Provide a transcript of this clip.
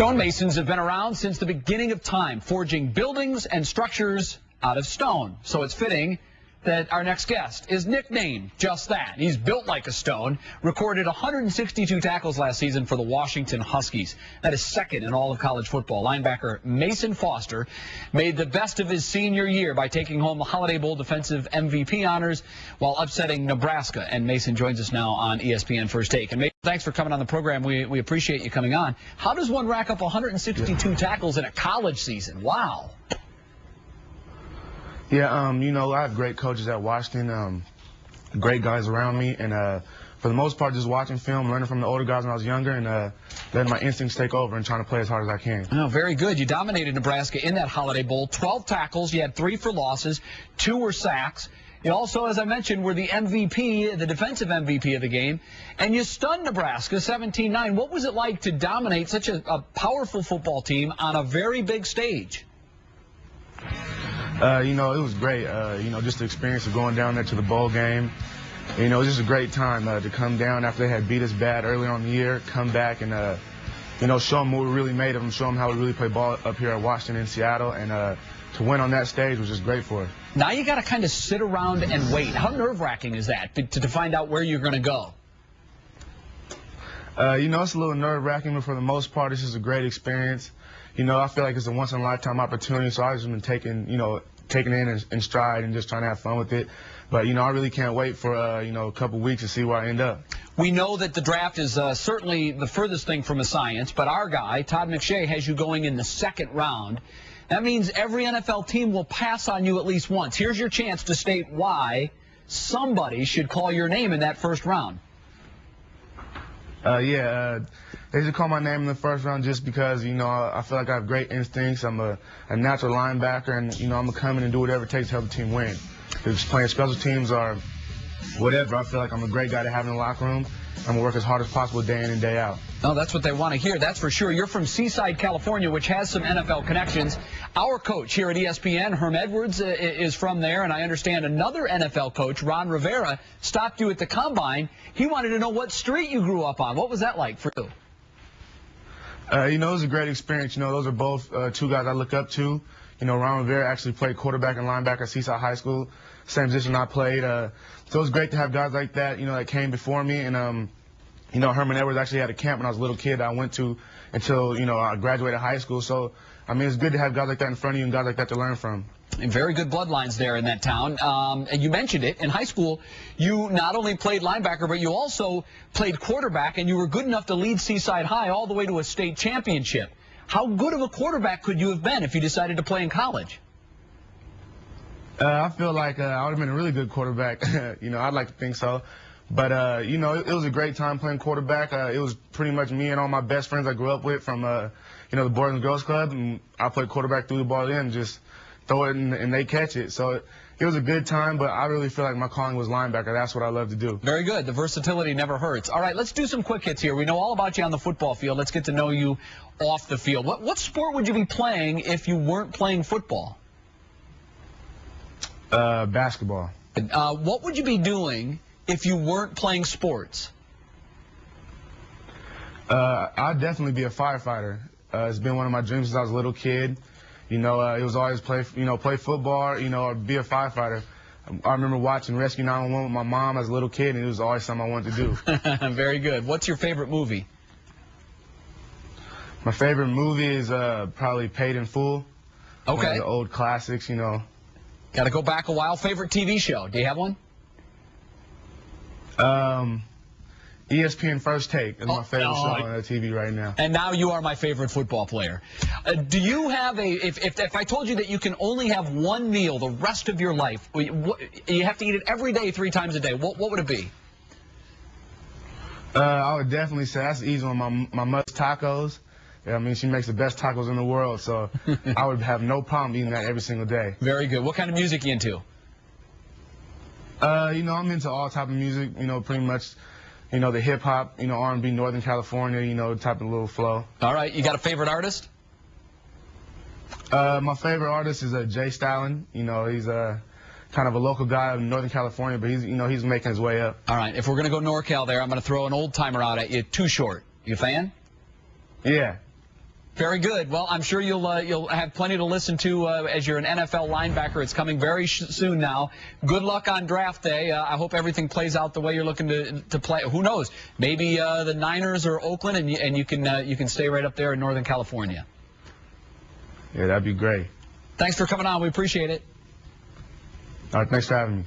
Stonemasons have been around since the beginning of time, forging buildings and structures out of stone. So it's fitting that our next guest is nicknamed just that. He's built like a stone, recorded 162 tackles last season for the Washington Huskies. That is second in all of college football. Linebacker Mason Foster made the best of his senior year by taking home the Holiday Bowl defensive MVP honors while upsetting Nebraska. And Mason joins us now on ESPN First Take. And Mason, thanks for coming on the program. We appreciate you coming on. How does one rack up 162 tackles in a college season? Wow. Yeah, you know, I have great coaches at Washington, great guys around me, and for the most part, just watching film, learning from the older guys when I was younger, and letting my instincts take over and trying to play as hard as I can. Oh, very good. You dominated Nebraska in that Holiday Bowl. 12 tackles. You had 3 for losses. 2 were sacks. You also, as I mentioned, were the MVP, the defensive MVP of the game, and you stunned Nebraska 17-9. What was it like to dominate such a powerful football team on a very big stage? You know, it was great, you know, just the experience of going down there to the bowl game. You know, it was just a great time to come down after they had beat us bad earlier on the year, come back and, you know, show them what we really made of them, show them how we really play ball up here at Washington and Seattle, and to win on that stage was just great for us. Now you got to kind of sit around and wait. How nerve-wracking is that to find out where you're going to go? You know, it's a little nerve-wracking, but for the most part, it's just a great experience. You know, I feel like it's a once-in-a-lifetime opportunity, so I've just been taking it in stride and just trying to have fun with it. But, you know, I really can't wait for, you know, a couple weeks to see where I end up. We know that the draft is certainly the furthest thing from a science, but our guy, Todd McShay, has you going in the second round. That means every NFL team will pass on you at least once. Here's your chance to state why somebody should call your name in that first round. They should call my name in the first round just because, you know, I feel like I have great instincts. I'm a natural linebacker, and, you know, I'm going to come in and do whatever it takes to help the team win. If playing special teams or whatever, I feel like I'm a great guy to have in the locker room. I'm going to work as hard as possible day in and day out. No, that's what they want to hear. That's for sure. You're from Seaside, California, which has some NFL connections. Our coach here at ESPN, Herm Edwards, is from there, and I understand another NFL coach, Ron Rivera, stopped you at the Combine. He wanted to know what street you grew up on. What was that like for you? You know, it was a great experience. You know, those are both 2 guys I look up to. You know, Ron Rivera actually played quarterback and linebacker at Seaside High School, same position I played. So it was great to have guys like that, you know, that came before me. And, you know, Herman Edwards actually had a camp when I was a little kid I went to until, you know, I graduated high school. So, I mean, it's good to have guys like that in front of you and guys like that to learn from. And very good bloodlines there in that town. And you mentioned it. In high school, you not only played linebacker, but you also played quarterback, and you were good enough to lead Seaside High all the way to a state championship. How good of a quarterback could you have been if you decided to play in college? I feel like I would have been a really good quarterback. You know, I'd like to think so. But, you know, it was a great time playing quarterback. It was pretty much me and all my best friends I grew up with from, you know, the Boys and Girls Club. And I played quarterback, threw the ball in, and just throw it and they catch it. So it was a good time, but I really feel like my calling was linebacker. That's what I love to do. Very good. The versatility never hurts. All right, let's do some quick hits here. We know all about you on the football field. Let's get to know you off the field. What sport would you be playing if you weren't playing football? Basketball. What would you be doing if you weren't playing sports? I'd definitely be a firefighter. It's been one of my dreams since I was a little kid. You know, it was always play football, you know, or be a firefighter. I remember watching Rescue 911 with my mom as a little kid, and it was always something I wanted to do. Very good. What's your favorite movie? My favorite movie is probably Paid in Full. Okay. One of the old classics, you know. Got to go back a while. Favorite TV show? Do you have one? ESPN First Take is my favorite show on TV right now. And now you are my favorite football player. Do you have if I told you that you can only have one meal the rest of your life, you have to eat it every day 3 times a day, what would it be? I would definitely say that's the easy one. My mother's tacos. Yeah, I mean, she makes the best tacos in the world, so I would have no problem eating that every single day. Very good. What kind of music are you into? You know, I'm into all type of music, you know, pretty much. You know, the hip-hop, you know, R&B, Northern California, you know, type of little flow. All right. You got a favorite artist? My favorite artist is Jay Stalin. You know, he's kind of a local guy in Northern California, but he's, you know, he's making his way up. All right. If we're going to go NorCal there, I'm going to throw an old-timer out at you. Too Short. You a fan? Yeah. Very good. Well, I'm sure you'll have plenty to listen to as you're an NFL linebacker. It's coming very soon now. Good luck on draft day. I hope everything plays out the way you're looking to play. Who knows? Maybe the Niners or Oakland, and you can stay right up there in Northern California. Yeah, that'd be great. Thanks for coming on. We appreciate it. All right, thanks for having me.